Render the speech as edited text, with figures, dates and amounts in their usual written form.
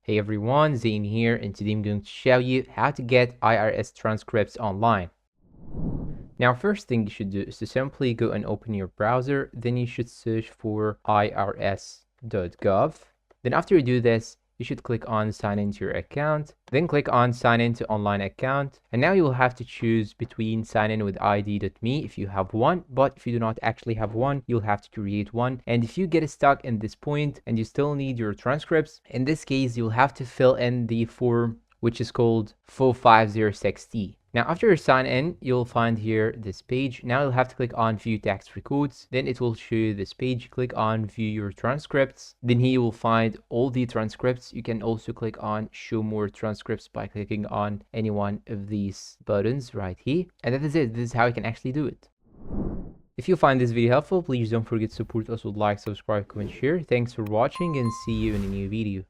Hey everyone, Zane here, and today I'm going to show you how to get IRS transcripts online. Now, first thing you should do is to simply go and open your browser. Then you should search for irs.gov. Then after you do this, you should click on sign into your account, then click on sign into online account. And now you will have to choose between sign in with id.me if you have one, but if you do not actually have one, you'll have to create one. And if you get stuck in this point and you still need your transcripts, in this case, you'll have to fill in the form which is called 4506T. Now, after you sign in, you'll find here this page. Now you'll have to click on view tax records. Then it will show you this page. Click on view your transcripts. Then here you will find all the transcripts. You can also click on show more transcripts by clicking on any one of these buttons right here. And that is it. This is how you can actually do it. If you find this video helpful, please don't forget to support us with like, subscribe, comment, share. Thanks for watching and see you in a new video.